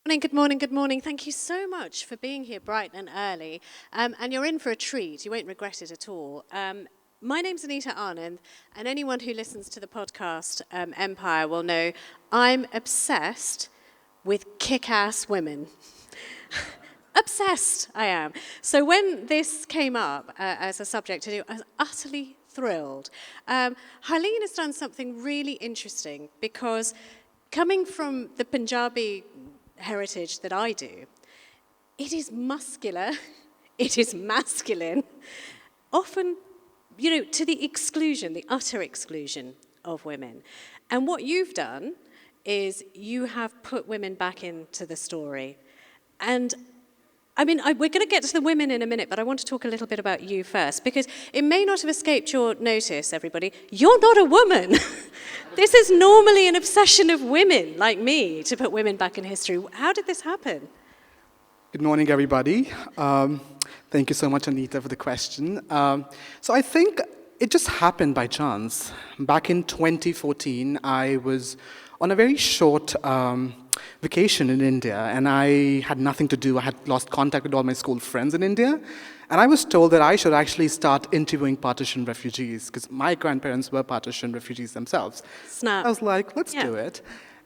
Good morning, good morning. Thank you so much for being here bright and early. And you're in for a treat. You won't regret it at all. My name's Anita Anand, and anyone who listens to the podcast Empire will know I'm obsessed with kick-ass women. Obsessed, I am. So when this came up as a subject to do, I was utterly thrilled. Harleen has done something really interesting because coming from the Punjabi heritage that I do, it is muscular, it is masculine, often, to the exclusion, the utter exclusion of women. And what you've done is you have put women back into the story. And we're going to get to the women in a minute, but I want to talk a little bit about you first, because it may not have escaped your notice, everybody. You're not a woman. This is normally an obsession of women like me to put women back in history. How did this happen? Good morning, everybody. Thank you so much, Anita, for the question. So I think it just happened by chance. Back in 2014, I was on a very short vacation in India, and I had nothing to do. I had lost contact with all my school friends in India, and I was told that I should actually start interviewing partition refugees, because my grandparents were partition refugees themselves. Snap. I was like, let's do it.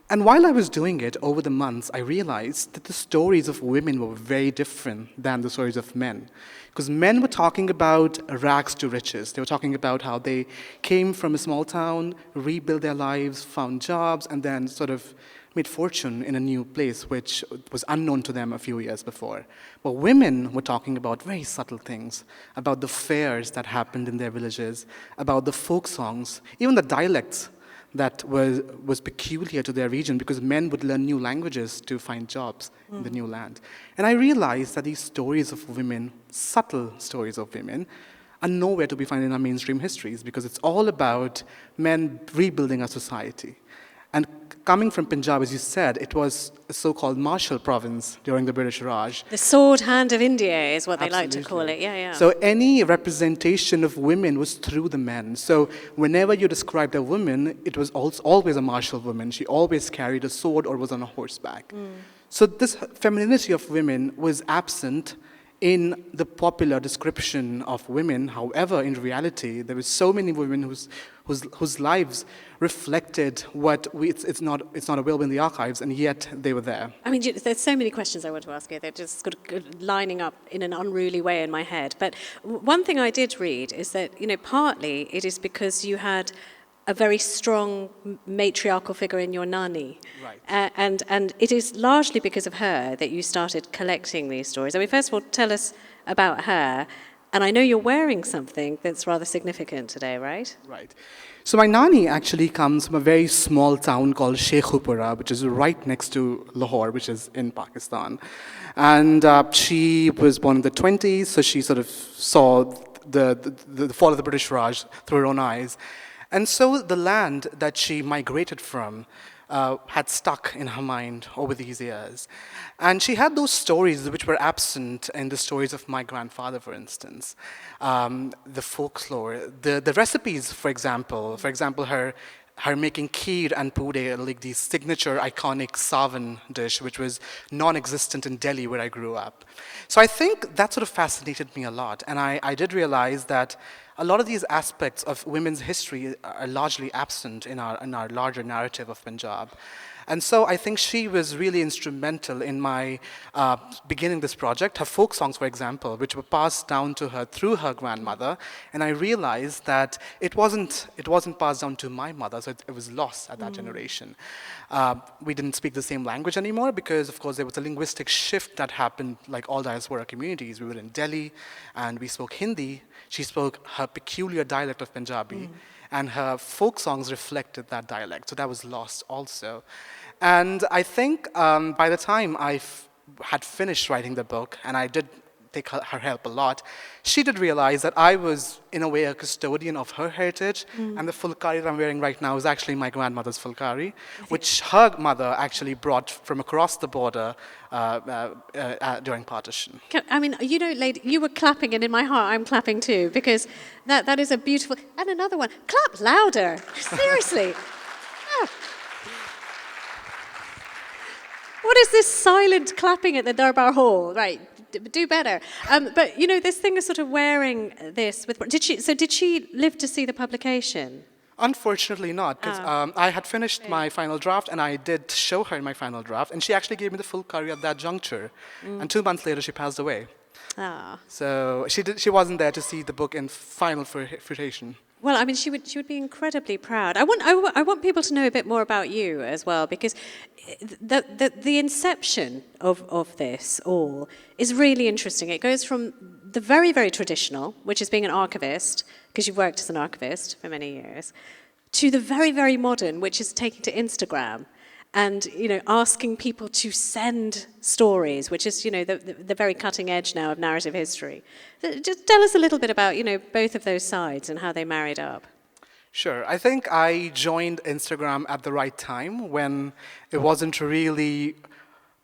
And while I was doing it, over the months, I realized that the stories of women were very different than the stories of men. Because men were talking about rags to riches. They were talking about how they came from a small town, rebuilt their lives, found jobs, and then sort of made fortune in a new place, which was unknown to them a few years before. But women were talking about very subtle things, about the fairs that happened in their villages, about the folk songs, even the dialects that was peculiar to their region, because men would learn new languages to find jobs in the new land. And I realized that these stories of women, subtle stories of women, are nowhere to be found in our mainstream histories, because it's all about men rebuilding a society. And coming from Punjab, as you said, it was a so-called martial province during the British Raj. The sword hand of India is what they Absolutely. like to call it, yeah. So any representation of women was through the men. So whenever you described a woman, it was always a martial woman. She always carried a sword or was on a horseback. So this femininity of women was absent in the popular description of women. However, in reality, there were so many women whose lives reflected what it's not available in the archives, and yet they were there. There's so many questions I want to ask you. They're just sort of lining up in an unruly way in my head. But one thing I did read is that, partly it is because you had a very strong matriarchal figure in your nani. Right. And it is largely because of her that you started collecting these stories. First of all, tell us about her. And I know you're wearing something that's rather significant today, right? Right. So my nani actually comes from a very small town called Sheikhupura, which is right next to Lahore, which is in Pakistan. And she was born in the 1920s, so she sort of saw the fall of the British Raj through her own eyes. And so the land that she migrated from had stuck in her mind over these years. And she had those stories which were absent in the stories of my grandfather, for instance. The folklore, the recipes, for example, her making kheer and pude, like the signature iconic Savan dish, which was non-existent in Delhi, where I grew up. So I think that sort of fascinated me a lot. And I did realize that a lot of these aspects of women's history are largely absent in our larger narrative of Punjab. And so I think she was really instrumental in my beginning this project. Her folk songs, for example, which were passed down to her through her grandmother, and I realized that it wasn't passed down to my mother, so it was lost at that generation. We didn't speak the same language anymore because, of course, there was a linguistic shift that happened, like all diaspora communities. We were in Delhi, and we spoke Hindi. She spoke her peculiar dialect of Punjabi. And her folk songs reflected that dialect. So that was lost also. And I think by the time I had finished writing the book, and I did take her help a lot, she did realize that I was, in a way, a custodian of her heritage. And the fulkari that I'm wearing right now is actually my grandmother's fulkari, which her mother actually brought from across the border during Partition. Lady, you were clapping, and in my heart, I'm clapping too, because that is a beautiful... And another one. Clap louder. Seriously. What is this silent clapping at the Darbar Hall? Right, do better. But, you know, this thing is sort of wearing this with... Did she live to see the publication? Unfortunately not, because I had finished my final draft and I did show her my final draft, and she actually gave me the full curry at that juncture. And 2 months later, she passed away. So she wasn't there to see the book in final fruition. Well, I mean, she would be incredibly proud. I want people to know a bit more about you as well, because the inception of this all is really interesting. It goes from the very, very traditional, which is being an archivist, because you've worked as an archivist for many years, to the very, very modern, which is taking to Instagram and, you know, asking people to send stories, which is, you know, the very cutting edge now of narrative history. Just tell us a little bit about, you know, both of those sides and how they married up. Sure. I think I joined Instagram at the right time when it wasn't really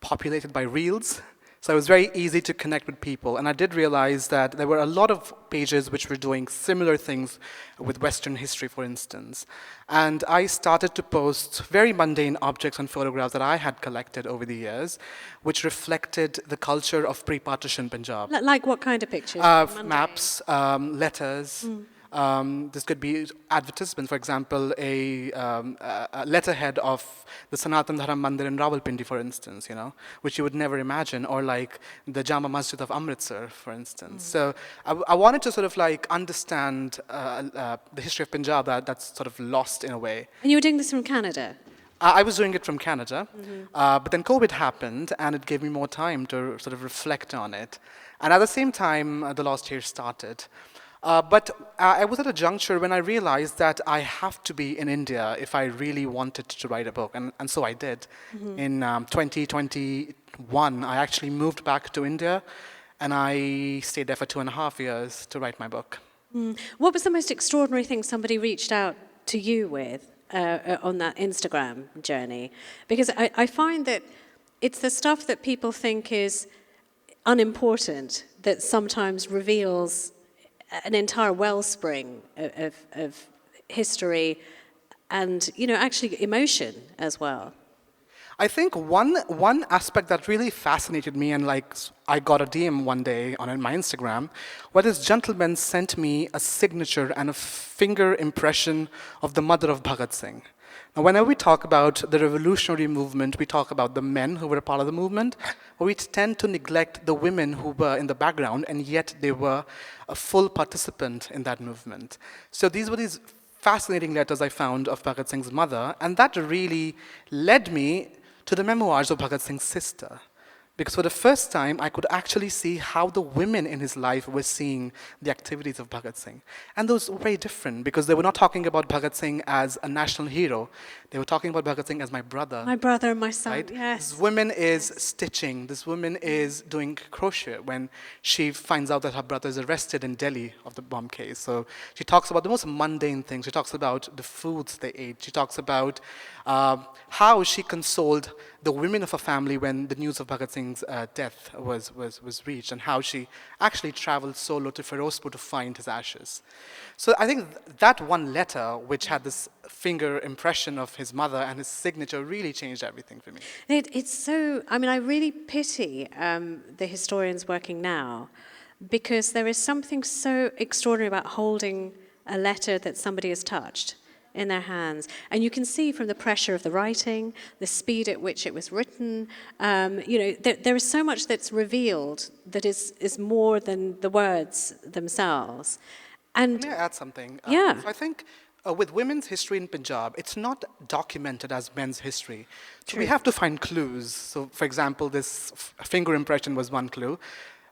populated by reels. So it was very easy to connect with people. And I did realize that there were a lot of pages which were doing similar things with Western history, for instance. And I started to post very mundane objects and photographs that I had collected over the years, which reflected the culture of pre-partition Punjab. Like what kind of pictures? Maps, letters. This could be advertisements, for example, a letterhead of the Sanatan Dharam Mandir in Rawalpindi, for instance, you know, which you would never imagine, or like the Jama Masjid of Amritsar, for instance. So I wanted to sort of like understand the history of Punjab that's sort of lost in a way. And you were doing this from Canada? I was doing it from Canada, but then COVID happened, and it gave me more time to sort of reflect on it. And at the same time, the Lost Heer started. But I was at a juncture when I realized that I have to be in India if I really wanted to write a book, and so I did. In 2021, I actually moved back to India, and I stayed there for 2.5 years to write my book. What was the most extraordinary thing somebody reached out to you with on that Instagram journey? Because I find that it's the stuff that people think is unimportant that sometimes reveals an entire wellspring of history and, you know, actually emotion as well. I think one aspect that really fascinated me, and like I got a DM one day on my Instagram, where this gentleman sent me a signature and a finger impression of the mother of Bhagat Singh. Now, whenever we talk about the revolutionary movement, we talk about the men who were a part of the movement, but we tend to neglect the women who were in the background, and yet they were a full participant in that movement. So these were these fascinating letters I found of Bhagat Singh's mother, and that really led me to the memoirs of Bhagat Singh's sister. Because for the first time, I could actually see how the women in his life were seeing the activities of Bhagat Singh. And those were very different, because they were not talking about Bhagat Singh as a national hero. They were talking about Bhagat Singh as my brother. My brother, my son, right? yes. This woman is stitching. This woman is doing crochet when she finds out that her brother is arrested in Delhi of the bomb case. So she talks about the most mundane things. She talks about the foods they ate. She talks about how she consoled the women of her family when the news of Bhagat Singh's death was reached, and how she actually traveled solo to Ferozepur to find his ashes. So I think that one letter, which had this finger impression of his mother and his signature, really changed everything for me. It's so, I mean, I really pity the historians working now, because there is something so extraordinary about holding a letter that somebody has touched in their hands. And you can see from the pressure of the writing, the speed at which it was written, you know, there is so much that's revealed that is more than the words themselves. And May I add something? Yeah. So I think with women's history in Punjab, it's not documented as men's history. So we have to find clues. So for example, this finger impression was one clue.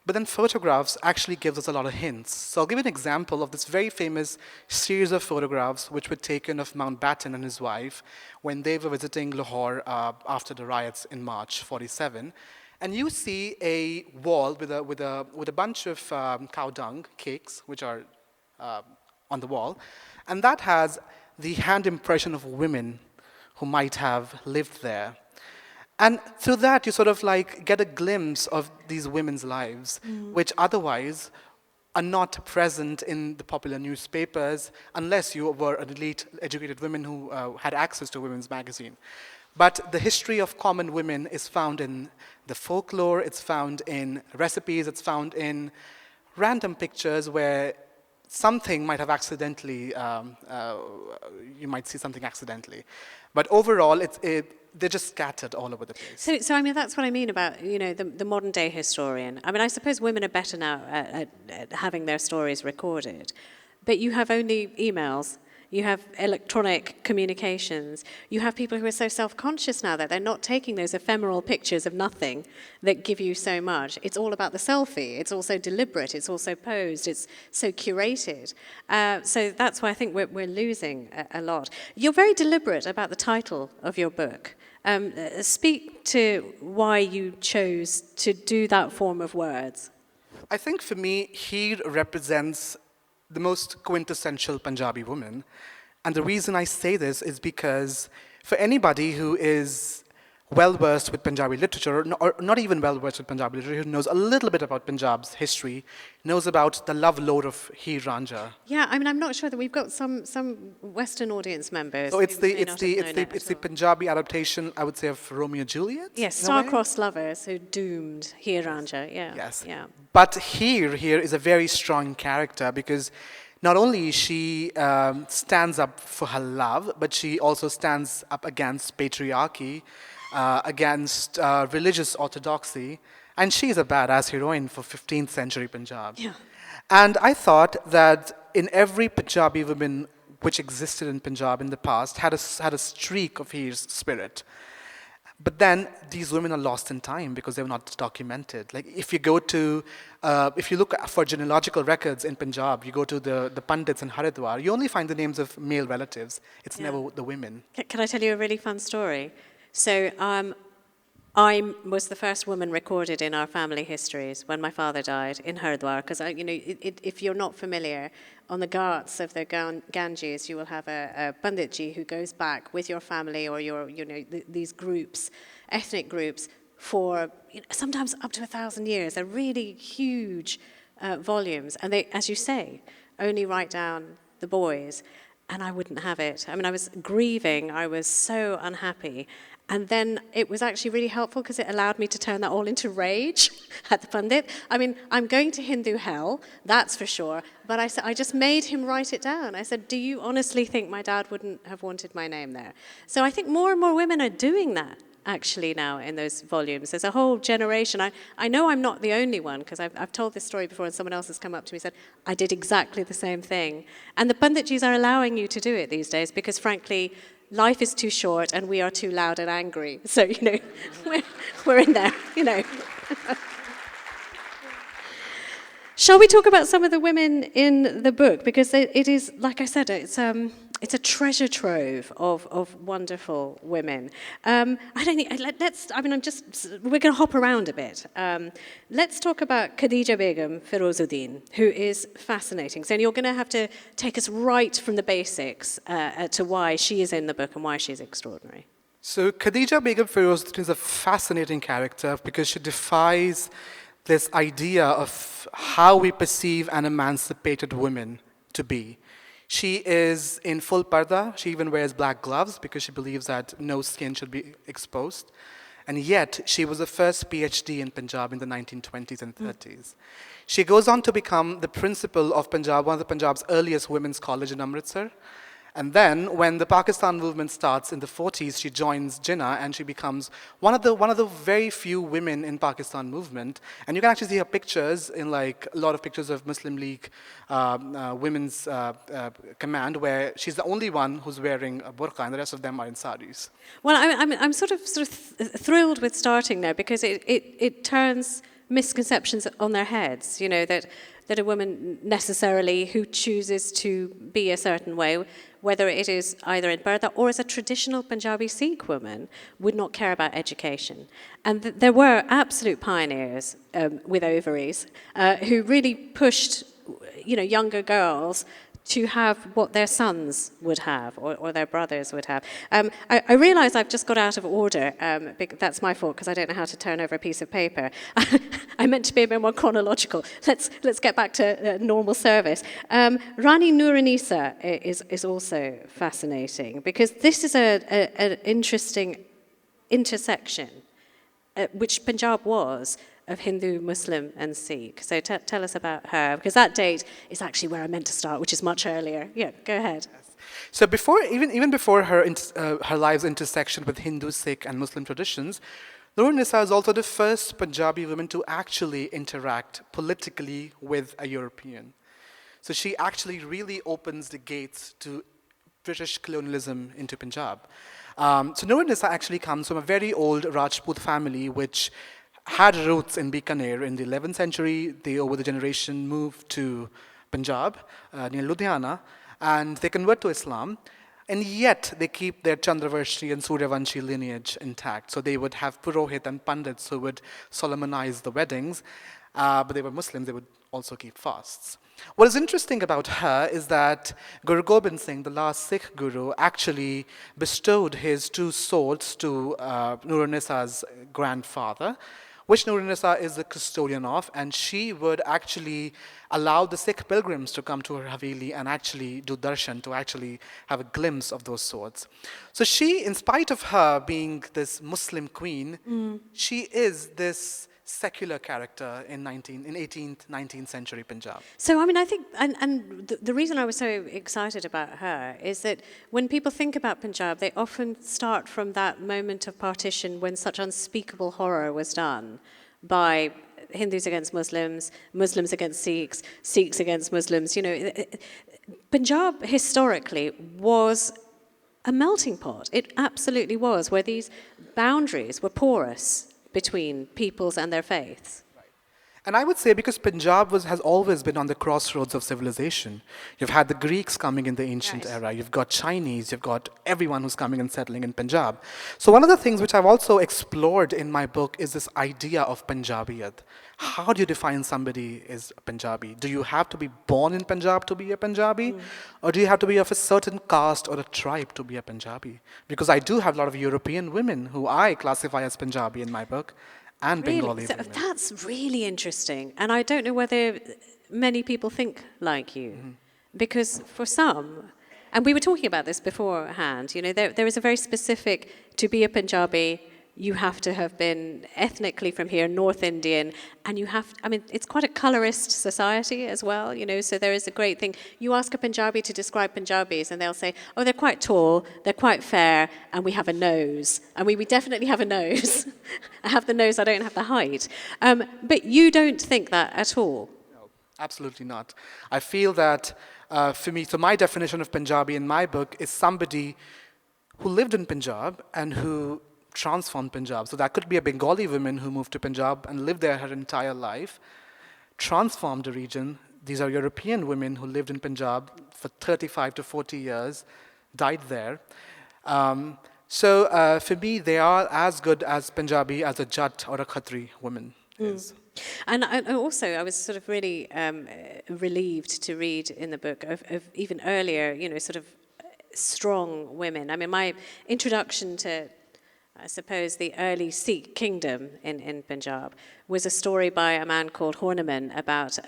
But then photographs actually gives us a lot of hints. So I'll give an example of this very famous series of photographs which were taken of Mountbatten and his wife when they were visiting Lahore after the riots in March 47. And you see a wall with a bunch of cow dung cakes, which are on the wall. And that has the hand impression of women who might have lived there. And through that, you sort of like get a glimpse of these women's lives, which otherwise are not present in the popular newspapers unless you were an elite educated woman who had access to a women's magazine. But the history of common women is found in the folklore, it's found in recipes, it's found in random pictures where something might have accidentally, you might see something accidentally. But overall, they're just scattered all over the place. So I mean, that's what I mean about, you know, the modern day historian. I mean, I suppose women are better now at having their stories recorded, but you have only emails. You have electronic communications. You have people who are so self-conscious now that they're not taking those ephemeral pictures of nothing that give you so much. It's all about the selfie. It's also deliberate. It's also posed. It's so curated. So that's why I think we're losing a lot. You're very deliberate about the title of your book. Speak to why you chose to do that form of words. I think for me, Heer represents the most quintessential Punjabi woman. And the reason I say this is because for anybody who is well-versed with Punjabi literature, or not even well-versed with Punjabi literature, who knows a little bit about Punjab's history, knows about the love lore of Heer Ranjha. Yeah, I mean, I'm not sure that we've got some Western audience members. So it's the Punjabi adaptation, I would say, of Romeo and Juliet. Yes, star-crossed lovers who doomed Heer Ranjha. Yeah. Yes. Yeah. But Heer here is a very strong character because not only she stands up for her love, but she also stands up against patriarchy, against religious orthodoxy, and she's a badass heroine for 15th century Punjab. Yeah. And I thought that in every Punjabi woman which existed in Punjab in the past had a streak of Heer's spirit. But then these women are lost in time because they were not documented. Like if you look for genealogical records in Punjab, you go to the Pandits in Haridwar, you only find the names of male relatives. It's never the women. Can I tell you a really fun story? So I was the first woman recorded in our family histories when my father died in Haridwar, because if you're not familiar, on the ghats of the Ganges, you will have a Panditji who goes back with your family or these groups, ethnic groups, for sometimes up to 1,000 years. They're really huge volumes, and they, as you say, only write down the boys. And I wouldn't have it. I mean, I was grieving. I was so unhappy. And then it was actually really helpful because it allowed me to turn that all into rage at the Pandit. I mean, I'm going to Hindu hell, that's for sure. But I just made him write it down. I said, do you honestly think my dad wouldn't have wanted my name there? So I think more and more women are doing that, actually, now in those volumes. There's a whole generation. I know I'm not the only one, because I've told this story before and someone else has come up to me and said, I did exactly the same thing. And the Panditjis are allowing you to do it these days because, frankly, life is too short and we are too loud and angry. So, we're in there, Shall we talk about some of the women in the book? Because it is, like I said, it's a treasure trove of wonderful women. We're going to hop around a bit. Let's talk about Khadija Begum Ferozeuddin, who is fascinating. So you're going to have to take us right from the basics to why she is in the book and why she's extraordinary. So Khadija Begum Ferozeuddin is a fascinating character because she defies this idea of how we perceive an emancipated woman to be. She is in full parda. She even wears black gloves because she believes that no skin should be exposed. And yet, she was the first PhD in Punjab in the 1920s and 30s. She goes on to become the principal of Punjab, one of the Punjab's earliest women's college in Amritsar. And then, when the Pakistan movement starts in the 40s, she joins Jinnah and she becomes one of the very few women in Pakistan movement. And you can actually see her pictures in a lot of pictures of Muslim League women's command, where she's the only one who's wearing a burqa and the rest of them are in saris. Well, I'm sort of thrilled with starting there because it turns misconceptions on their heads, that a woman necessarily who chooses to be a certain way, whether it is either in Burda or as a traditional Punjabi Sikh woman, would not care about education. And there were absolute pioneers with ovaries who really pushed, younger girls to have what their sons would have or their brothers would have. I realise I've just got out of order. That's my fault because I don't know how to turn over a piece of paper. I meant to be a bit more chronological. Let's get back to normal service. Rani Nuranisa is also fascinating because this is an interesting intersection, which Punjab was, of Hindu, Muslim, and Sikh. So tell us about her, because that date is actually where I meant to start, which is much earlier. Yeah, go ahead. So before, even before her life's intersection with Hindu, Sikh, and Muslim traditions, Noor Nisa is also the first Punjabi woman to actually interact politically with a European. So she actually really opens the gates to British colonialism into Punjab. So Noor Nisa actually comes from a very old Rajput family which had roots in Bikaner in the 11th century. They, over the generation, moved to Punjab, near Ludhiana, and they convert to Islam. And yet, they keep their Chandravanshi and Suryavanshi lineage intact. So they would have Purohit and Pandits who would solemnize the weddings, but they were Muslims, they would also keep fasts. What is interesting about her is that Guru Gobind Singh, the last Sikh guru, actually bestowed his 2 swords to Noor Nisa's grandfather, which Noor Nisa is the custodian of, and she would actually allow the Sikh pilgrims to come to her Haveli and actually do darshan, to actually have a glimpse of those swords. So she, in spite of her being this Muslim queen, she is this secular character in 18th, 19th century Punjab. So, I mean, I think, and the reason I was so excited about her is that when people think about Punjab, they often start from that moment of partition when such unspeakable horror was done by Hindus against Muslims, Muslims against Sikhs, Sikhs against Muslims. You know, Punjab historically was a melting pot. It absolutely was, where these boundaries were porous between peoples and their faiths. And I would say because Punjab has always been on the crossroads of civilization. You've had the Greeks coming in the ancient era, you've got Chinese, you've got everyone who's coming and settling in Punjab. So one of the things which I've also explored in my book is this idea of Punjabiyat. How do you define somebody as a Punjabi? Do you have to be born in Punjab to be a Punjabi? Or do you have to be of a certain caste or a tribe to be a Punjabi? Because I do have a lot of European women who I classify as Punjabi in my book, and Bengali So women. that's really interesting. And I don't know whether many people think like you. Because for some, and we were talking about this beforehand, you know, there is a very specific, to be a Punjabi, you have to have been ethnically from here, North Indian, and you have, I mean, it's quite a colorist society as well, you know, so there is a great thing. You ask a Punjabi to describe Punjabis and they'll say, oh, they're quite tall, they're quite fair, and we have a nose. And we definitely have a nose. I have the nose, I don't have the height. But you don't think that at all. No, absolutely not. I feel that for me, so my definition of Punjabi in my book is somebody who lived in Punjab and who transformed Punjab. So that could be a Bengali woman who moved to Punjab and lived there her entire life, transformed the region. These are European women who lived in Punjab for 35 to 40 years, died there. So for me, they are as good as Punjabi as a Jat or a Khatri woman is. And also, I was sort of really relieved to read in the book of even earlier, you know, sort of strong women. I mean, my introduction to, I suppose, the early Sikh kingdom in Punjab was a story by a man called Horniman about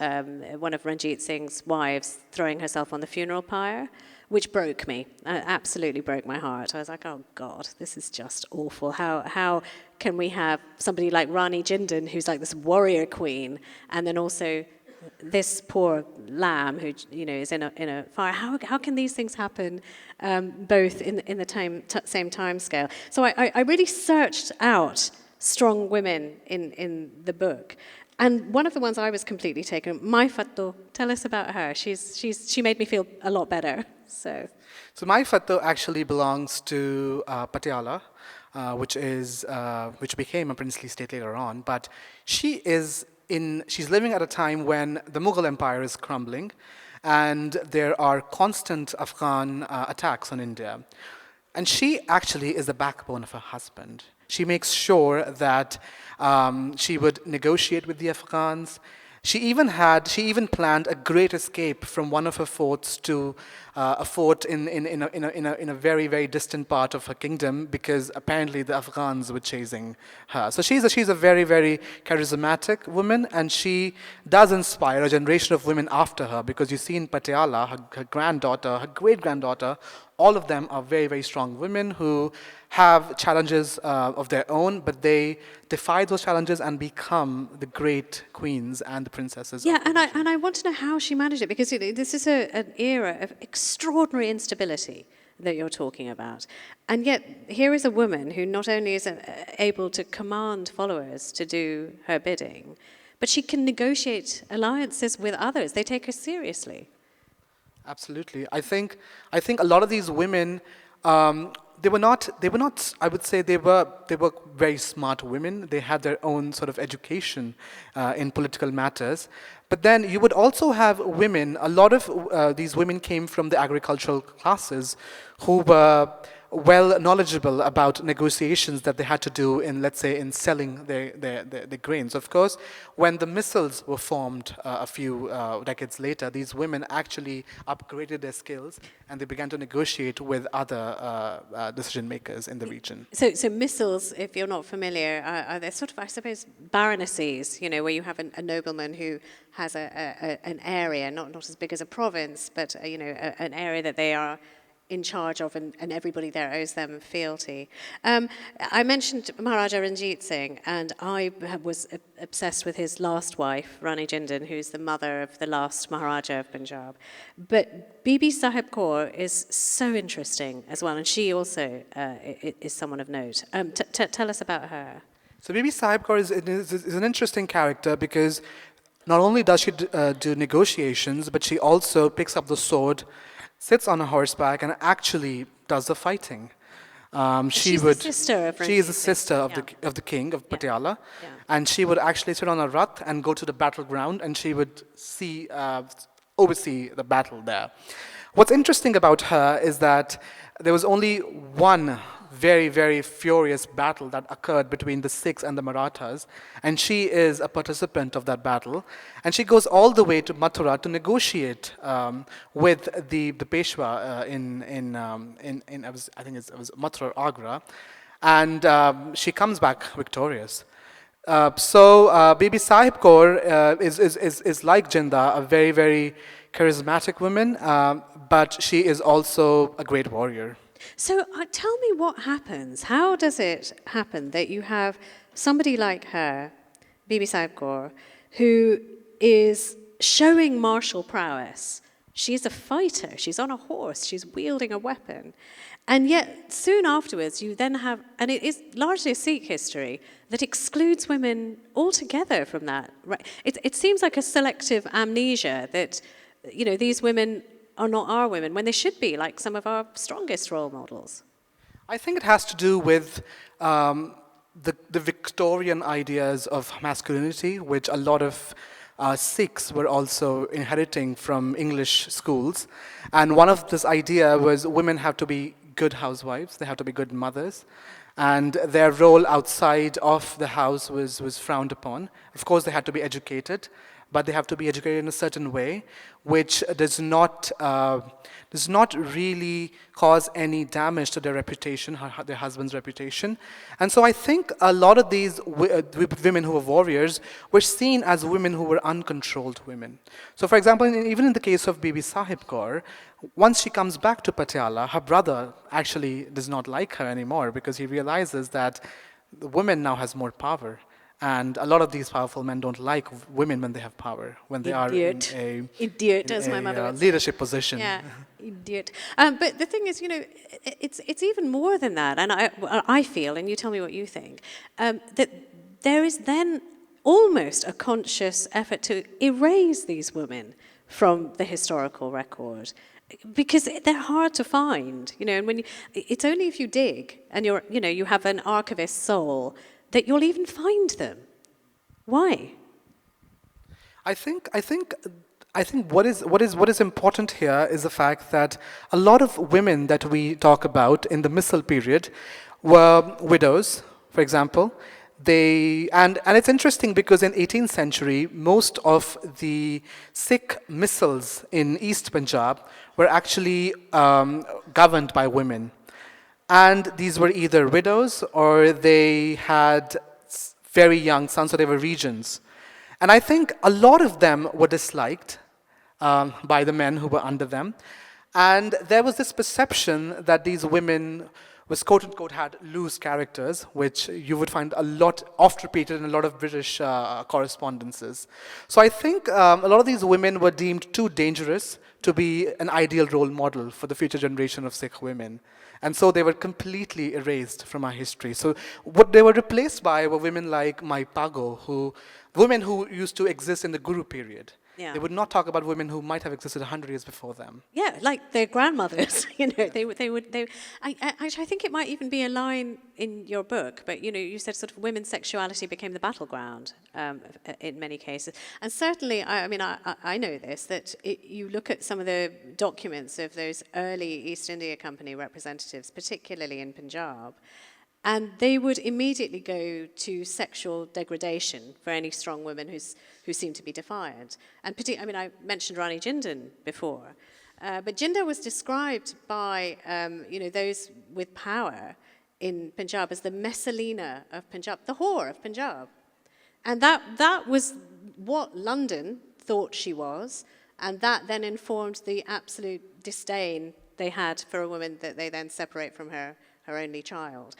one of Ranjit Singh's wives throwing herself on the funeral pyre, which broke me, absolutely broke my heart. I was like, oh God, this is just awful. How can we have somebody like Rani Jindal, who's like this warrior queen, and then also this poor lamb who, you know, is in a fire? How can these things happen both in the same time scale? So I really searched out strong women in the book, and one of the ones I was completely taken. Mai Fatto, tell us about her. She made me feel a lot better. So Mai Fatto actually belongs to Patiala, which became a princely state later on, but she's living at a time when the Mughal Empire is crumbling and there are constant Afghan attacks on India. And she actually is the backbone of her husband. She makes sure that she would negotiate with the Afghans. She even planned a great escape from one of her forts to a fort in a very, very distant part of her kingdom because apparently the Afghans were chasing her. So she's a very, very charismatic woman, and she does inspire a generation of women after her, because you see in Patiala, her granddaughter, her great-granddaughter, all of them are very, very strong women who have challenges of their own, but they defy those challenges and become the great queens and the princesses. Yeah, and I want to know how she managed it, because this is an era of extraordinary instability that you're talking about. And yet, here is a woman who not only is able to command followers to do her bidding, but she can negotiate alliances with others. They take her seriously. Absolutely. I think a lot of these women, they were not, I would say they were very smart women. They had their own sort of education in political matters. But then you would also have women, a lot of these women came from the agricultural classes who were well knowledgeable about negotiations that they had to do in, let's say, in selling their grains. Of course, when the missals were formed a few decades later, these women actually upgraded their skills and they began to negotiate with other decision makers in the region. So missals, if you're not familiar, are they're sort of, I suppose, baronetcies, where you have a nobleman who has an area, not as big as a province, but an area that they are in charge of, and everybody there owes them fealty. I mentioned Maharaja Ranjit Singh, and I was obsessed with his last wife, Rani Jindal, who's the mother of the last Maharaja of Punjab. But Bibi Sahib Kaur is so interesting as well, and she also is someone of note. Tell us about her. So Bibi Sahib Kaur is an interesting character because not only does she do negotiations, but she also picks up the sword, sits on a horseback, and actually does the fighting. She is the sister of the king of Patiala, and she would actually sit on a rath and go to the battleground, and she would oversee the battle there. What's interesting about her is that there was only one very, very furious battle that occurred between the Sikhs and the Marathas, and she is a participant of that battle, and she goes all the way to Mathura to negotiate with the Peshwa I think it was Mathura or Agra, and she comes back victorious. So Bibi Sahib Kaur is like Jinda, a very, very charismatic woman, but she is also a great warrior. So tell me what happens. How does it happen that you have somebody like her, Bibi Sahib Kaur, who is showing martial prowess? She's a fighter. She's on a horse. She's wielding a weapon. And yet, soon afterwards, you then have, and it is largely a Sikh history, that excludes women altogether from that. Right? It seems like a selective amnesia that, these women are not our women, when they should be, like some of our strongest role models. I think it has to do with the Victorian ideas of masculinity, which a lot of Sikhs were also inheriting from English schools. And one of this idea was women have to be good housewives, they have to be good mothers, and their role outside of the house was frowned upon. Of course, they had to be educated, but they have to be educated in a certain way, which does not really cause any damage to their reputation, their husband's reputation. And so I think a lot of these women who were warriors were seen as women who were uncontrolled women. So for example, even in the case of Bibi Sahib Kaur, once she comes back to Patiala, her brother actually does not like her anymore because he realizes that the woman now has more power. And a lot of these powerful men don't like women when they have power, when they are in a leadership position. Yeah, idiot. But the thing is, it's even more than that. And I feel, and you tell me what you think, that there is then almost a conscious effort to erase these women from the historical record, because they're hard to find. And it's only if you dig and you have an archivist's soul that you'll even find them. Why? I think what is important here is the fact that a lot of women that we talk about in the missal period were widows, for example. and it's interesting because in 18th century, most of the Sikh missals in East Punjab were actually governed by women. And these were either widows or they had very young sons, so they were regents. And I think a lot of them were disliked by the men who were under them. And there was this perception that these women was quote unquote had loose characters, which you would find a lot oft repeated in a lot of British correspondences. So I think a lot of these women were deemed too dangerous to be an ideal role model for the future generation of Sikh women. And so they were completely erased from our history. So what they were replaced by were women like Mai Pago, women who used to exist in the Guru period. Yeah. They would not talk about women who might have existed 100 years before them. Yeah, like their grandmothers, I think it might even be a line in your book, but you said sort of women's sexuality became the battleground in many cases. And certainly, I know this, that you look at some of the documents of those early East India Company representatives, particularly in Punjab, and they would immediately go to sexual degradation for any strong women who seemed to be defiant. And I mentioned Rani Jindal before, but Jindal was described by those with power in Punjab as the Messalina of Punjab, the whore of Punjab, and that was what London thought she was, and that then informed the absolute disdain they had for a woman that they then separate from her only child.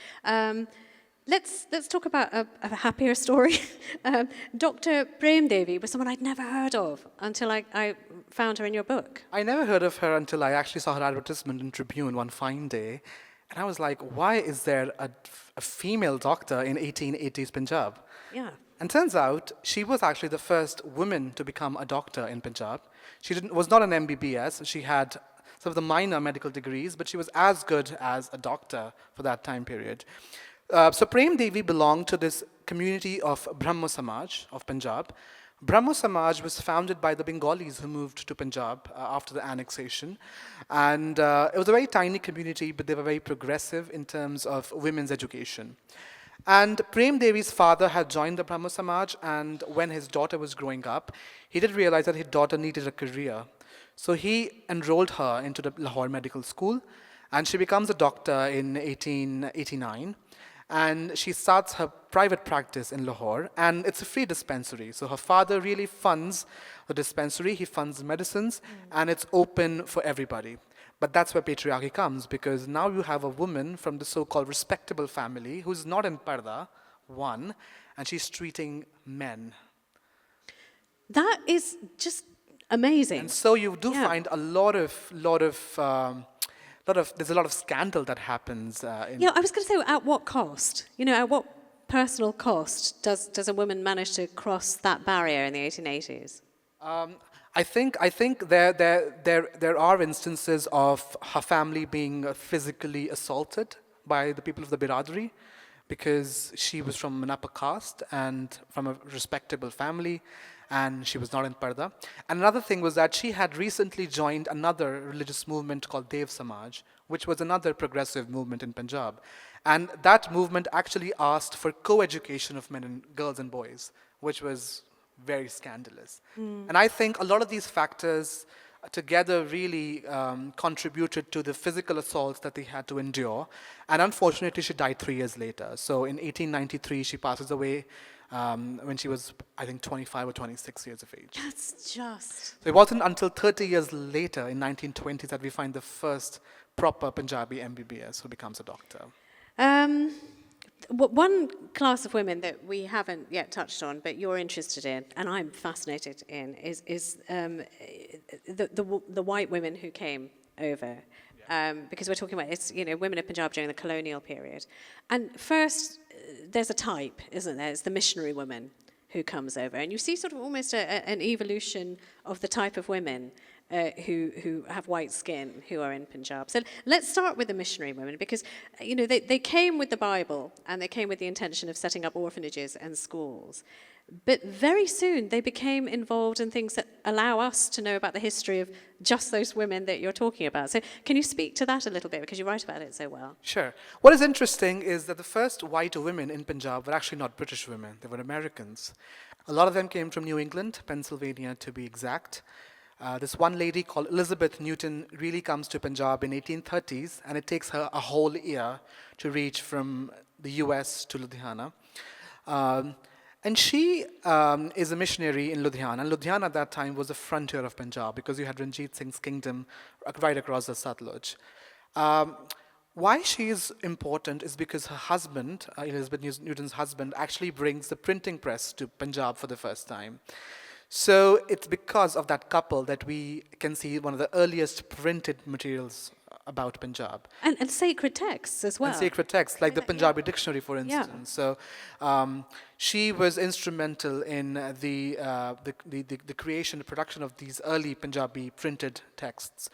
Let's talk about a happier story. Dr. Prem Devi was someone I'd never heard of until I found her in your book. I never heard of her until I actually saw her advertisement in Tribune one fine day. And I was like, why is there a female doctor in 1880s Punjab? Yeah. And turns out she was actually the first woman to become a doctor in Punjab. She was not an MBBS. She had some of the minor medical degrees, but she was as good as a doctor for that time period. So Prem Devi belonged to this community of Brahmo Samaj of Punjab. Brahmo Samaj was founded by the Bengalis who moved to Punjab after the annexation. And it was a very tiny community, but they were very progressive in terms of women's education. And Prem Devi's father had joined the Brahmo Samaj, and when his daughter was growing up, he did realize that his daughter needed a career. So he enrolled her into the Lahore Medical School, and she becomes a doctor in 1889. And she starts her private practice in Lahore, and it's a free dispensary. So her father really funds the dispensary, he funds medicines, and it's open for everybody. But that's where patriarchy comes, because now you have a woman from the so-called respectable family who's not in Parda, one, and she's treating men. That is just amazing. And so you do find a lot of there's a lot of scandal that happens. I was going to say, at what cost? At what personal cost does a woman manage to cross that barrier in the 1880s? I think there are instances of her family being physically assaulted by the people of the Biradari, because she was from an upper caste and from a respectable family, and she was not in Parda. And another thing was that she had recently joined another religious movement called Dev Samaj, which was another progressive movement in Punjab. And that movement actually asked for co-education of men and girls and boys, which was very scandalous. And I think a lot of these factors together really contributed to the physical assaults that they had to endure. And unfortunately, she died 3 years later. So in 1893, she passes away when she was, I think, 25 or 26 years of age. That's just... So it wasn't until 30 years later, in 1920s, that we find the first proper Punjabi MBBS who becomes a doctor. One class of women that we haven't yet touched on, but you're interested in, and I'm fascinated in, is the white women who came over. Because we're talking about women of Punjab during the colonial period. And first, there's a type, isn't there? It's the missionary woman who comes over. And you see sort of almost an evolution of the type of women who have white skin who are in Punjab. So let's start with the missionary women, because they came with the Bible and they came with the intention of setting up orphanages and schools. But very soon they became involved in things that allow us to know about the history of just those women that you're talking about. So can you speak to that a little bit, because you write about it so well? Sure. What is interesting is that the first white women in Punjab were actually not British women, they were Americans. A lot of them came from New England, Pennsylvania to be exact. This one lady called Elizabeth Newton really comes to Punjab in 1830s, and it takes her a whole year to reach from the US to Ludhiana. And she is a missionary in Ludhiana. And Ludhiana at that time was the frontier of Punjab, because you had Ranjit Singh's kingdom right across the Satluj. Why she is important is because her husband, Elizabeth Newton's husband, actually brings the printing press to Punjab for the first time. So it's because of that couple that we can see one of the earliest printed materials about Punjab. And sacred texts as well. And sacred texts, like the Punjabi dictionary, for instance. Yeah. So she was instrumental in the creation, the production of these early Punjabi printed texts.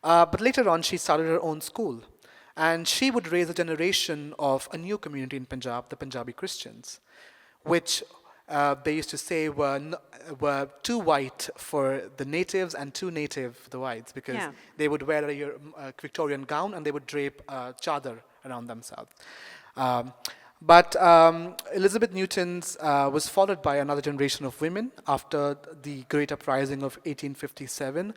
But later on, she started her own school. And she would raise a generation of a new community in Punjab, the Punjabi Christians, which they used to say were too white for the natives and too native for the whites, because they would wear a Victorian gown and they would drape a chadar around themselves. But Elizabeth Newton's was followed by another generation of women after the Great Uprising of 1857,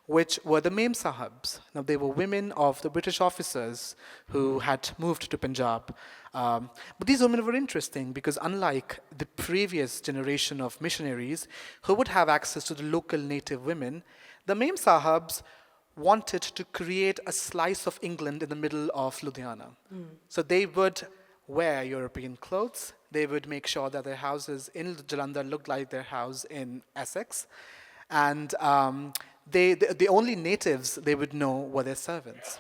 which were the Mem Sahibs. Now, they were women of the British officers who had moved to Punjab. But these women were interesting because, unlike the previous generation of missionaries who would have access to the local native women, the Mem Sahibs wanted to create a slice of England in the middle of Ludhiana. So they would wear European clothes. They would make sure that their houses in Jalandhar looked like their house in Essex. And the only natives they would know were their servants.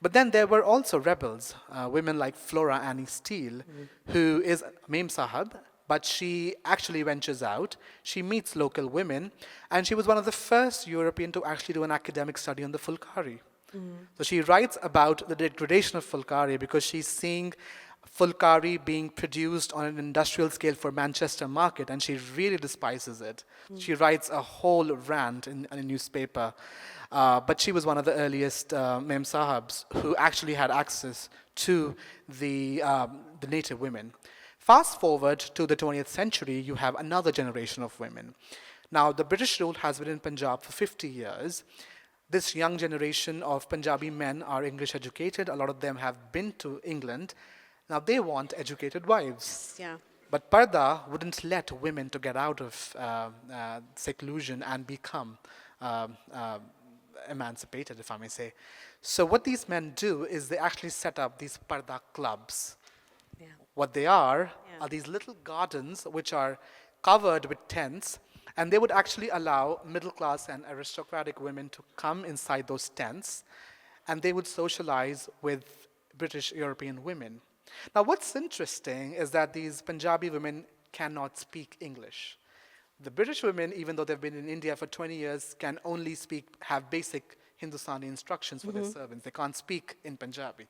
But then there were also rebels, women like Flora Annie Steele, who is Mem Sahib, but she actually ventures out. She meets local women, and she was one of the first European to actually do an academic study on the Fulkari. So she writes about the degradation of Fulkari because she's seeing Fulkari being produced on an industrial scale for Manchester market, and she really despises it. She writes a whole rant in a newspaper. But she was one of the earliest Mem Sahibs who actually had access to the native women. Fast forward to the 20th century, you have another generation of women. Now, the British rule has been in Punjab for 50 years. This young generation of Punjabi men are English educated. A lot of them have been to England. Now, they want educated wives. Yeah. But Burda wouldn't let women to get out of seclusion and become emancipated, if I may say. So what these men do is they actually set up these Burda clubs. Yeah. What they are these little gardens which are covered with tents, and they would actually allow middle-class and aristocratic women to come inside those tents, and they would socialize with British European women. Now, what's interesting is that these Punjabi women cannot speak English. The British women, even though they've been in India for 20 years, can only have basic Hindustani instructions for their servants. They can't speak in Punjabi.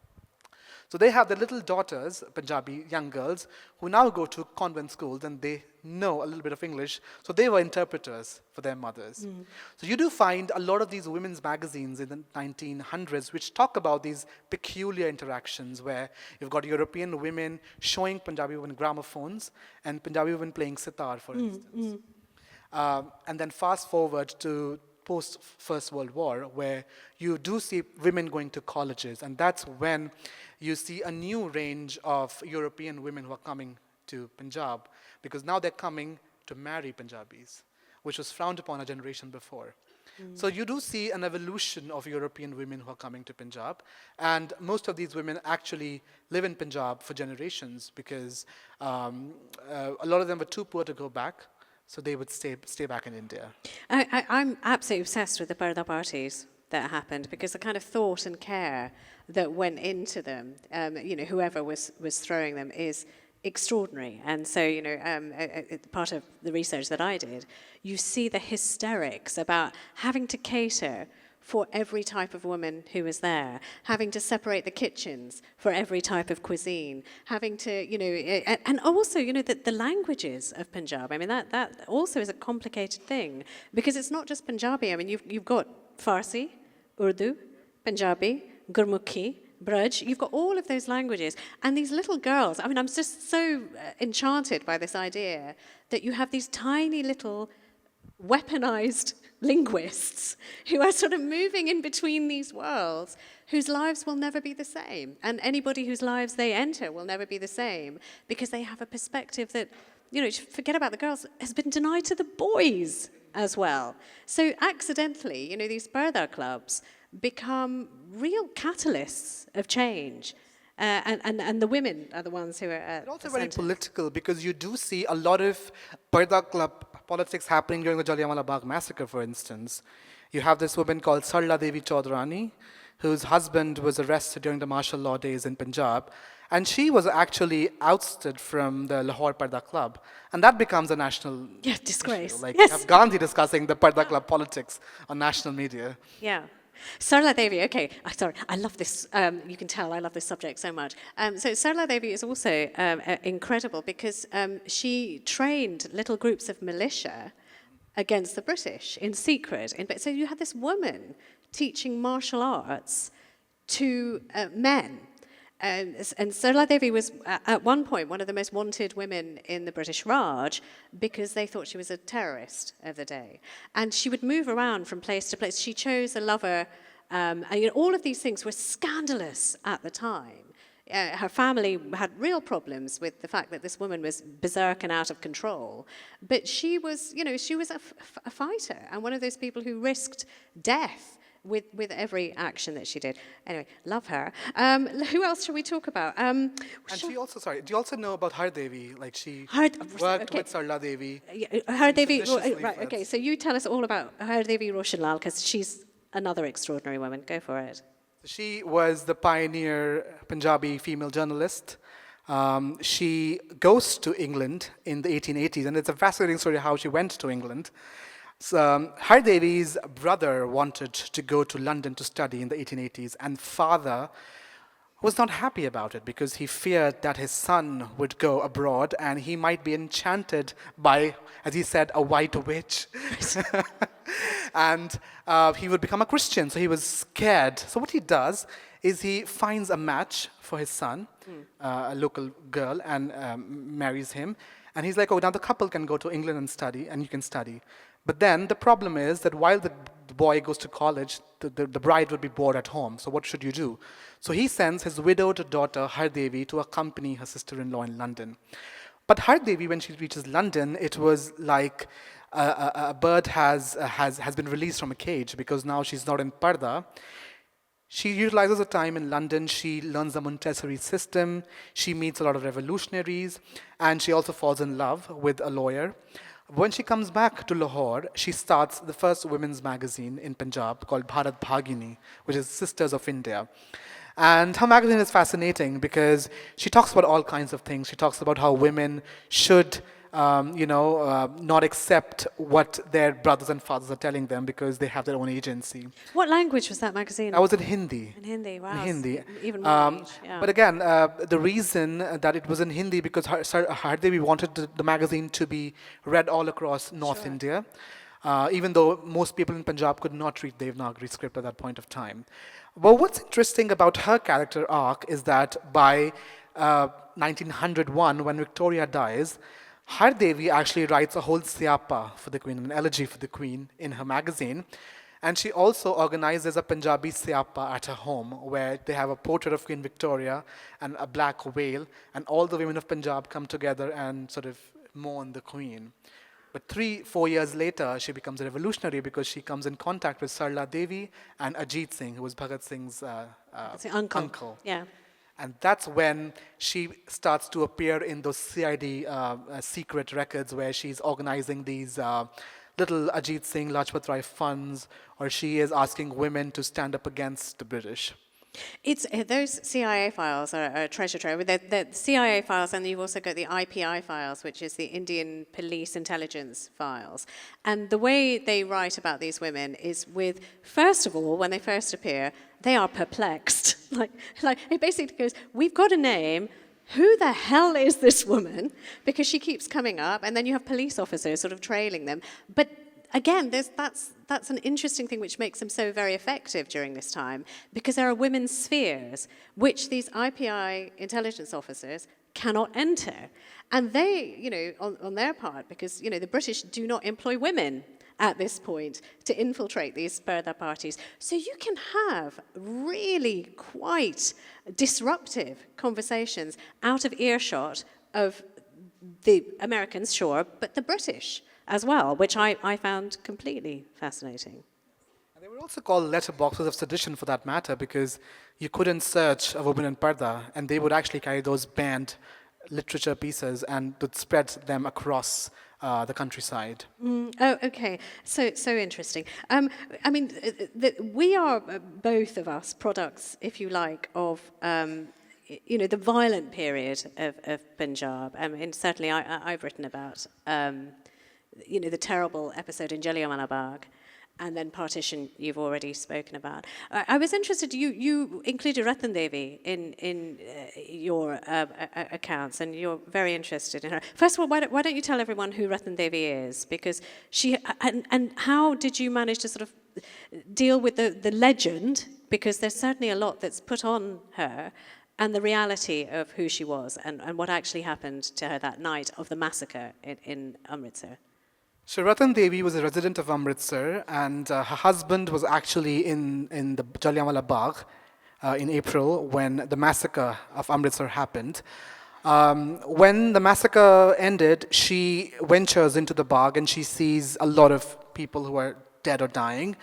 So they have their little daughters, Punjabi young girls, who now go to convent schools and they know a little bit of English. So they were interpreters for their mothers. So you do find a lot of these women's magazines in the 1900s which talk about these peculiar interactions where you've got European women showing Punjabi women gramophones and Punjabi women playing sitar, for instance. And then fast forward to post-First World War, where you do see women going to colleges, and that's when you see a new range of European women who are coming to Punjab, because now they're coming to marry Punjabis, which was frowned upon a generation before. So you do see an evolution of European women who are coming to Punjab, and most of these women actually live in Punjab for generations because a lot of them were too poor to go back. So they would stay back in India. I'm absolutely obsessed with the Burda parties that happened, because the kind of thought and care that went into them, whoever was throwing them, is extraordinary. And so, part of the research that I did, you see the hysterics about having to cater for every type of woman who was there, having to separate the kitchens for every type of cuisine, having to, and also, the languages of Punjab. I mean, that also is a complicated thing, because it's not just Punjabi. I mean, you've got Farsi, Urdu, Punjabi, Gurmukhi, Braj. You've got all of those languages. And these little girls, I mean, I'm just so enchanted by this idea that you have these tiny little weaponized linguists who are sort of moving in between these worlds, whose lives will never be the same. And anybody whose lives they enter will never be the same, because they have a perspective that, forget about the girls, has been denied to the boys as well. So accidentally, these Burda clubs become real catalysts of change. And the women are the ones who are at It's also the very center. political, because you do see a lot of Parda Club politics happening during the Jallianwala Bagh massacre, for instance. You have this woman called Sarla Devi Chaudhrani, whose husband was arrested during the martial law days in Punjab, and she was actually ousted from the Lahore Parda Club, and that becomes a national Disgrace. issue. Like, Yes. you have Gandhi discussing the Parda Club politics on national media. Yeah. Sarla Devi, okay, sorry, I love this, you can tell I love this subject so much. So Sarla Devi is also incredible, because she trained little groups of militia against the British in secret. So you had this woman teaching martial arts to men. And Sarla Devi was, at one point, one of the most wanted women in the British Raj, because they thought she was a terrorist of the day. And she would move around from place to place. She chose a lover. And all of these things were scandalous at the time. Her family had real problems with the fact that this woman was berserk and out of control. But she was, she was a fighter, and one of those people who risked death with every action that she did. Anyway, love her. Who else should we talk about? And she also, do you also know about Har Devi? Like, she worked with Sarla Devi. Har Devi, judiciously right, for okay, so you tell us all about Har Devi Roshanlal, because she's another extraordinary woman. Go for it. She was the pioneer Punjabi female journalist. She goes to England in the 1880s, and it's a fascinating story how she went to England. So, Har Devi's brother wanted to go to London to study in the 1880s, and father was not happy about it, because he feared that his son would go abroad and he might be enchanted by, as he said, a white witch. And he would become a Christian, so he was scared. So what he does is he finds a match for his son, a local girl, and marries him. And he's like, oh, now the couple can go to England and study, and you can study. But then the problem is that while the boy goes to college, the bride would be bored at home. So what should you do? So he sends his widowed daughter, Har Devi, to accompany her sister-in-law in London. But Har Devi, when she reaches London, it was like a bird has been released from a cage, because now she's not in Parda. She utilizes her time in London. She learns the Montessori system. She meets a lot of revolutionaries, and she also falls in love with a lawyer. When she comes back to Lahore, she starts the first women's magazine in Punjab called Bharat Bhagini, which is Sisters of India. And her magazine is fascinating because she talks about all kinds of things. She talks about how women should not accept what their brothers and fathers are telling them, because they have their own agency. What language was that magazine? That was in Hindi. In Hindi, wow. In Hindi. Even more age, yeah. But again, the reason that it was in Hindi, because Har Devi wanted the magazine to be read all across North India, even though most people in Punjab could not read Devanagari script at that point of time. But what's interesting about her character arc is that by 1901, when Victoria dies, Har Devi actually writes a whole siapa for the Queen, an elegy for the Queen in her magazine. And she also organizes a Punjabi siapa at her home, where they have a portrait of Queen Victoria and a black veil, and all the women of Punjab come together and sort of mourn the Queen. But 3-4 years later, she becomes a revolutionary, because she comes in contact with Sarla Devi and Ajit Singh, who was Bhagat Singh's uncle. Yeah. And that's when she starts to appear in those CID secret records, where she's organizing these little Ajit Singh, Lajpat Rai funds, or she is asking women to stand up against the British. Those CIA files are a treasure trove. The CIA files, and you've also got the IPI files, which is the Indian Police Intelligence files. And the way they write about these women is with, first of all, when they first appear, they are perplexed. like it basically goes, we've got a name. Who the hell is this woman? Because she keeps coming up, and then you have police officers sort of trailing them. But again, that's an interesting thing which makes them so very effective during this time, because there are women's spheres which these IPI intelligence officers cannot enter. And they, on their part, because, the British do not employ women at this point to infiltrate these Burda parties. So you can have really quite disruptive conversations out of earshot of the Americans, sure, but the British as well, which I found completely fascinating. And they were also called letterboxes of sedition for that matter, because you couldn't search a woman in Parda, and they would actually carry those banned literature pieces and would spread them across the countryside. Oh, okay. So interesting. We are, both of us, products, if you like, of the violent period of Punjab. And certainly I've written about the terrible episode in Jallianwala Bagh, and then Partition you've already spoken about. I was interested, you included Ratan Devi in your accounts, and you're very interested in her. First of all, why don't you tell everyone who Ratan Devi is? Because and how did you manage to sort of deal with the legend? Because there's certainly a lot that's put on her, and the reality of who she was, and what actually happened to her that night of the massacre in Amritsar. So Ratan Devi was a resident of Amritsar, and her husband was actually in the Jallianwala Bagh in April when the massacre of Amritsar happened. When the massacre ended, she ventures into the Bagh and she sees a lot of people who are dead or dying.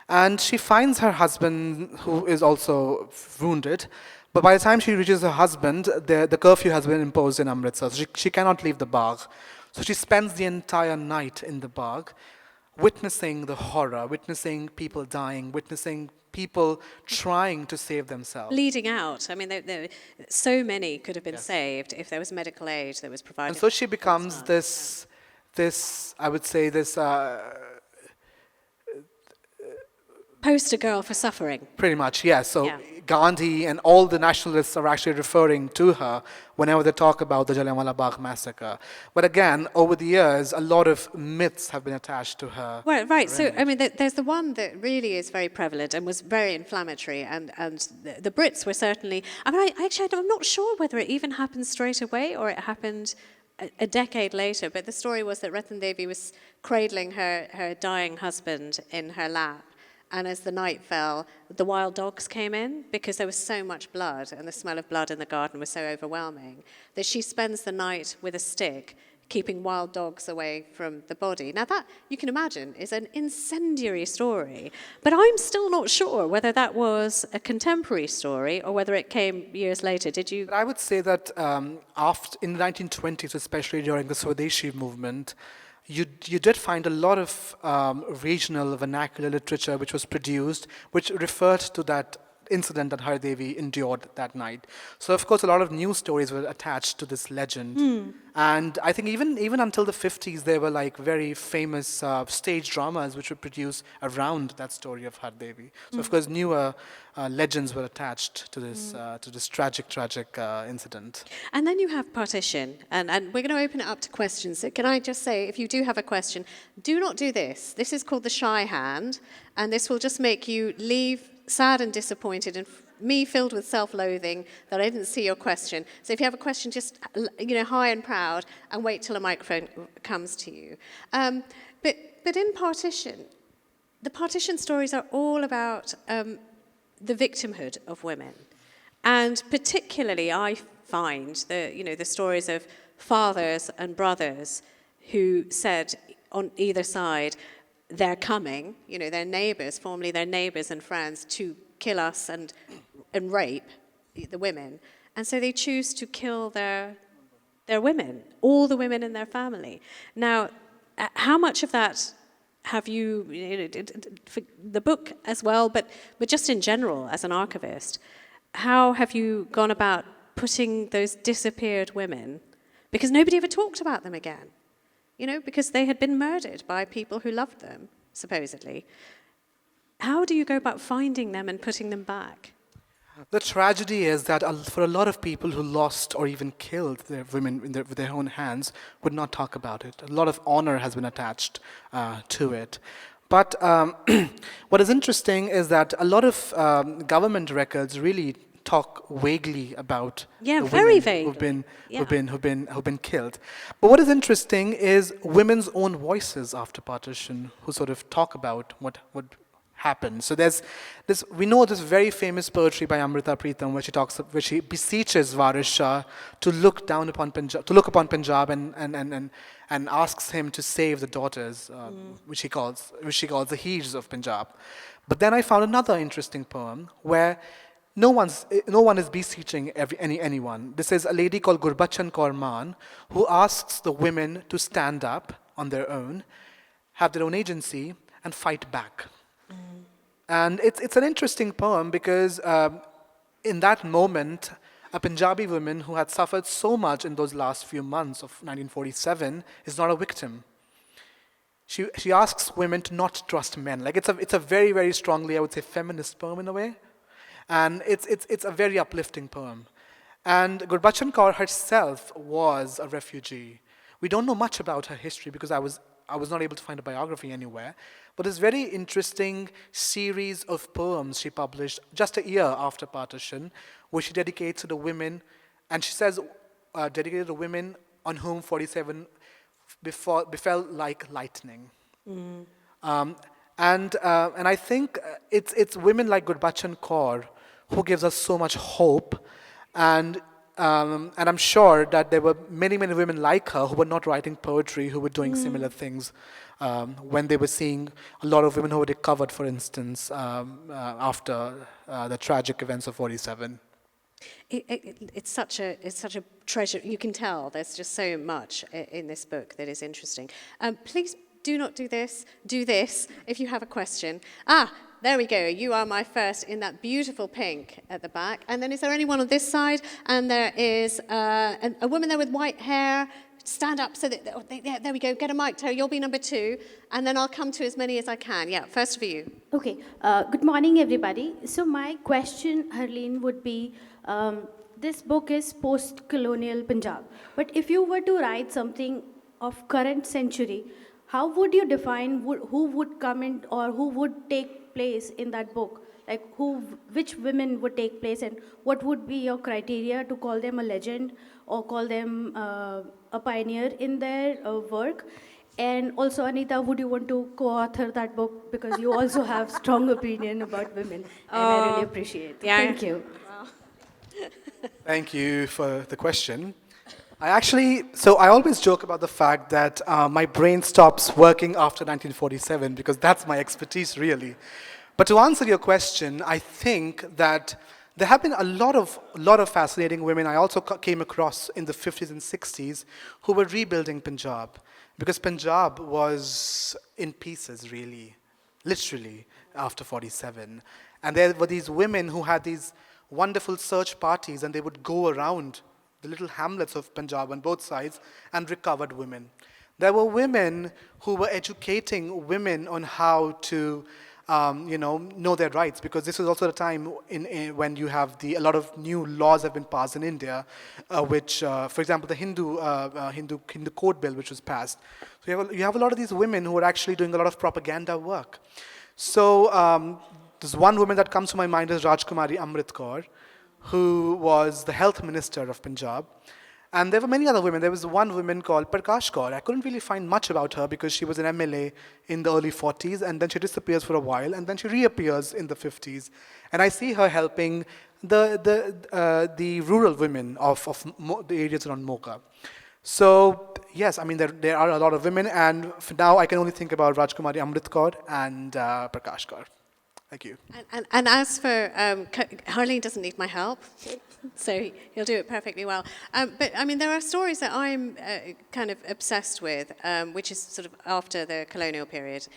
And she finds her husband, who is also wounded. But by the time she reaches her husband, the curfew has been imposed in Amritsar. So she cannot leave the Bagh. So she spends the entire night in the Bagh, witnessing the horror, witnessing people dying, witnessing people trying to save themselves. Bleeding out. I mean, so many could have been saved if there was medical aid that was provided. And so she becomes this poster girl for suffering. Pretty much, yes. So Gandhi and all the nationalists are actually referring to her whenever they talk about the Jallianwala Bagh massacre. But again, over the years, a lot of myths have been attached to her. Well, right. So, I mean, there's the one that really is very prevalent and was very inflammatory, and the Brits were certainly... I mean, I'm not sure whether it even happened straight away or it happened a decade later, but the story was that Ratan Devi was cradling her dying husband in her lap. And as the night fell, the wild dogs came in because there was so much blood, and the smell of blood in the garden was so overwhelming that she spends the night with a stick, keeping wild dogs away from the body. Now that, you can imagine, is an incendiary story. But I'm still not sure whether that was a contemporary story or whether it came years later. Did you? I would say that in the 1920s, especially during the Swadeshi movement, you did find a lot of regional vernacular literature which was produced, which referred to that incident that Hardevi endured that night. So, of course, a lot of news stories were attached to this legend. And I think even until the 50s, there were like very famous stage dramas which were produced around that story of Hardevi. So, of course, newer legends were attached to this tragic incident. And then you have Partition, and we're going to open it up to questions. So can I just say, if you do have a question, do not do this. This is called the shy hand, and this will just make you leave sad and disappointed, and me filled with self-loathing that I didn't see your question. So if you have a question, just high and proud, and wait till a microphone comes to you. But in Partition, the Partition stories are all about the victimhood of women, and particularly I find the stories of fathers and brothers who said on either side, they're coming, their neighbours, formerly their neighbours and friends, to kill us and rape the women. And so they choose to kill their women, all the women in their family. Now, how much of that have you, for the book as well, but just in general as an archivist, how have you gone about putting those disappeared women, because nobody ever talked about them again, because they had been murdered by people who loved them, supposedly. How do you go about finding them and putting them back? The tragedy is that for a lot of people who lost or even killed their women with their own hands would not talk about it. A lot of honor has been attached to it. But what is interesting is that a lot of government records really talk vaguely about the very women vaguely. who've been killed. But what is interesting is women's own voices after partition who sort of talk about what happened. So there's this, we know this very famous poetry by Amrita Pritam where she beseeches Waris Shah to look upon Punjab and asks him to save the daughters, which she calls the Heers of Punjab. But then I found another interesting poem where no one is beseeching anyone. This is a lady called Gurbachan Kaur Maan who asks the women to stand up on their own, have their own agency, and fight back. And it's an interesting poem because in that moment, a Punjabi woman who had suffered so much in those last few months of 1947 is not a victim. She asks women to not trust men. Like it's a very, very strongly, I would say, feminist poem in a way. And it's a very uplifting poem. And Gurbachan Kaur herself was a refugee. We don't know much about her history because I was not able to find a biography anywhere. But this very interesting series of poems she published just a year after partition, where she dedicates to the women, and she says, dedicated to women on whom 47 befell like lightning. And I think it's women like Gurbachan Kaur who gives us so much hope, and I'm sure that there were many, many women like her who were not writing poetry, who were doing similar things when they were seeing a lot of women who were recovered, for instance, after the tragic events of 47. It's such a treasure. You can tell there's just so much in this book that is interesting. Please do not do this. Do this if you have a question. There we go. You are my first in that beautiful pink at the back. And then is there anyone on this side? And there is a woman there with white hair. Stand up so that, there we go. Get a mic to her. You'll be number 2. And then I'll come to as many as I can. Yeah, first for you. Okay. Good morning, everybody. So my question, Harleen, would be, this book is post-colonial Punjab. But if you were to write something of current century, how would you define who would come in or who would take place in that book? Like which women would take place, and what would be your criteria to call them a legend or call them a pioneer in their work? And also, Anita, would you want to co-author that book, because you also have strong opinion about women, and I really appreciate it. Yeah. Thank you. Wow. Thank you for the question. I always joke about the fact that my brain stops working after 1947 because that's my expertise, really. But to answer your question, I think that there have been a lot of fascinating women I also came across in the 50s and 60s who were rebuilding Punjab, because Punjab was in pieces, really, literally, after 47. And there were these women who had these wonderful search parties, and they would go around the little hamlets of Punjab on both sides and recovered women. There were women who were educating women on how to know their rights, because this is also the time when you have a lot of new laws have been passed in India, which, for example, the Hindu Code Bill, which was passed. So you have a lot of these women who are actually doing a lot of propaganda work. So there's one woman that comes to my mind is Rajkumari Amrit Kaur, who was the health minister of Punjab. And there were many other women. There was one woman called Prakash Kaur. I couldn't really find much about her because she was an MLA in the early 40s, and then she disappears for a while, and then she reappears in the 50s. And I see her helping the rural women of the areas around Mocha. So yes, I mean, there are a lot of women, and for now I can only think about Rajkumari Amrit Kaur and Prakash Kaur. Thank you. And as for, Harleen doesn't need my help, so he'll do it perfectly well. But I mean, there are stories that I'm kind of obsessed with, which is sort of after the colonial period.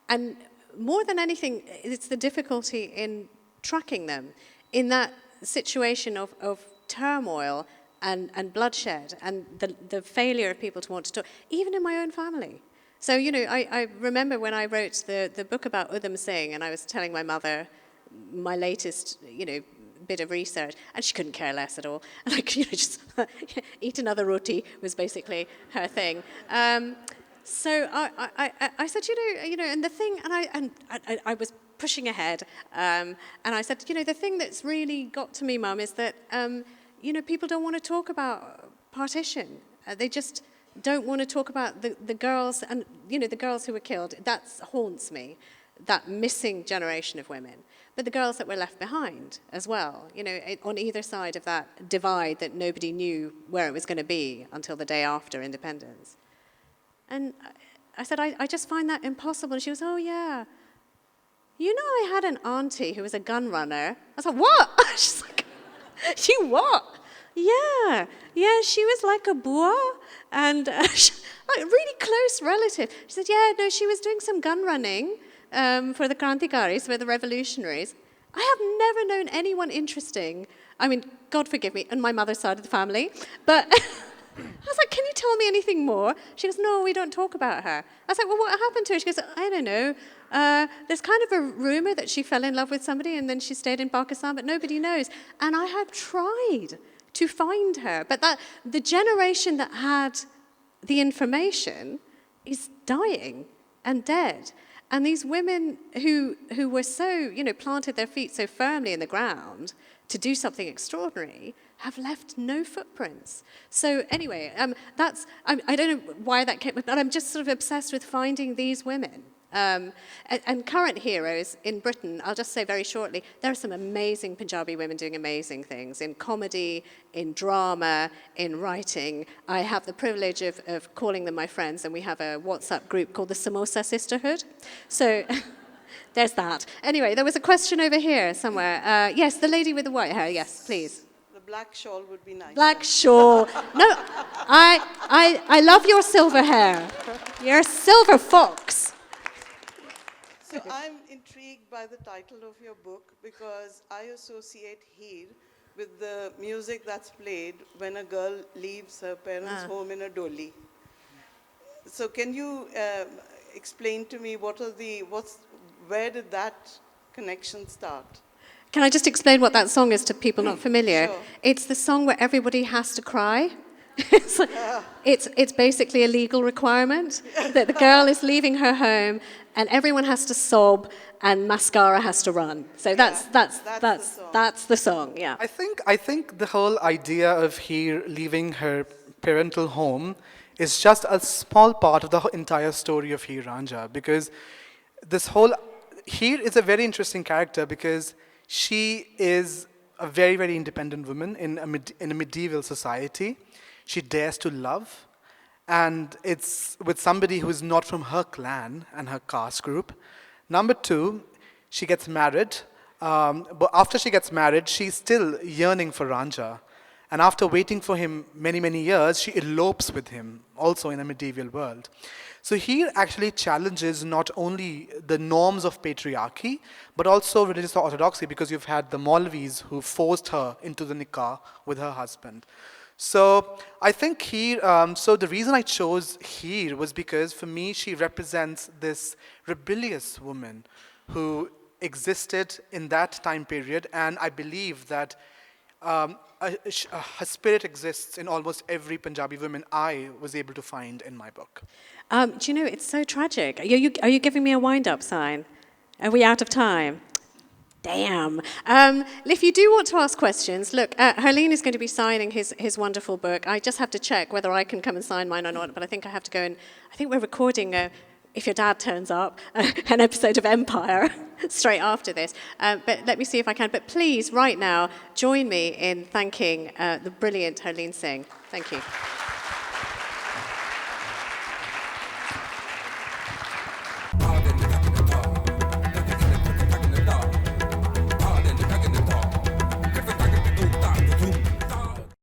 And more than anything, it's the difficulty in tracking them in that situation of turmoil and bloodshed and the failure of people to want to talk, even in my own family. So, I remember when I wrote the book about Udham Singh, and I was telling my mother my latest, bit of research, and she couldn't care less at all. And just eat another roti was basically her thing. So I said, and the thing, and I was pushing ahead, and I said, the thing that's really got to me, Mum, is that, people don't want to talk about partition. They just don't want to talk about the girls, and, the girls who were killed. That haunts me, that missing generation of women. But the girls that were left behind as well, on either side of that divide that nobody knew where it was going to be until the day after independence. And I said, I just find that impossible. And she goes, oh, yeah. I had an auntie who was a gun runner. I was like, what? She's like, you what? Yeah, she was like a boer and a really close relative. She said, yeah, no, she was doing some gun running for the Krantikaris, for the revolutionaries. I have never known anyone interesting. I mean, God forgive me, on my mother's side of the family. But I was like, can you tell me anything more? She goes, no, we don't talk about her. I was like, well, what happened to her? She goes, I don't know. There's kind of a rumor that she fell in love with somebody and then she stayed in Pakistan, but nobody knows. And I have tried to find her. But the generation that had the information is dying and dead. And these women who were so, planted their feet so firmly in the ground to do something extraordinary have left no footprints. So anyway, I don't know why that came, but I'm just sort of obsessed with finding these women. And current heroes in Britain, I'll just say very shortly, there are some amazing Punjabi women doing amazing things in comedy, in drama, in writing. I have the privilege of calling them my friends, and we have a WhatsApp group called the Samosa Sisterhood. So there's that. Anyway, there was a question over here somewhere. Yes, the lady with the white hair. Yes, please. The black shawl would be nice. Black shawl. No, I love your silver hair. You're a silver fox. So I'm intrigued by the title of your book because I associate Heer with the music that's played when a girl leaves her parents' home in a dolly. So can you explain to me where did that connection start? Can I just explain what that song is to people not familiar? Sure. It's the song where everybody has to cry. It's basically a legal requirement that the girl is leaving her home and everyone has to sob and mascara has to run. So that's the song. Yeah. I think the whole idea of Heer leaving her parental home is just a small part of the entire story of Heer Ranjha, because Heer is a very interesting character because she is a very, very independent woman in a medieval society. She dares to love, and it's with somebody who is not from her clan and her caste group. Number two, she gets married, but after she gets married, she's still yearning for Ranjha. And after waiting for him many, many years, she elopes with him, also in a medieval world. So Heer actually challenges not only the norms of patriarchy, but also religious orthodoxy, because you've had the Maulvis who forced her into the nikah with her husband. So I think Heer, so the reason I chose Heer was because for me she represents this rebellious woman who existed in that time period, and I believe that her spirit exists in almost every Punjabi woman I was able to find in my book. Do you know, it's so tragic. Are you giving me a wind-up sign? Are we out of time? Damn. If you do want to ask questions, look, Harleen is going to be signing his wonderful book. I just have to check whether I can come and sign mine or not, but I think I have to go and... I think we're recording, if your dad turns up, an episode of Empire straight after this. But let me see if I can. But please, right now, join me in thanking the brilliant Harleen Singh. Thank you.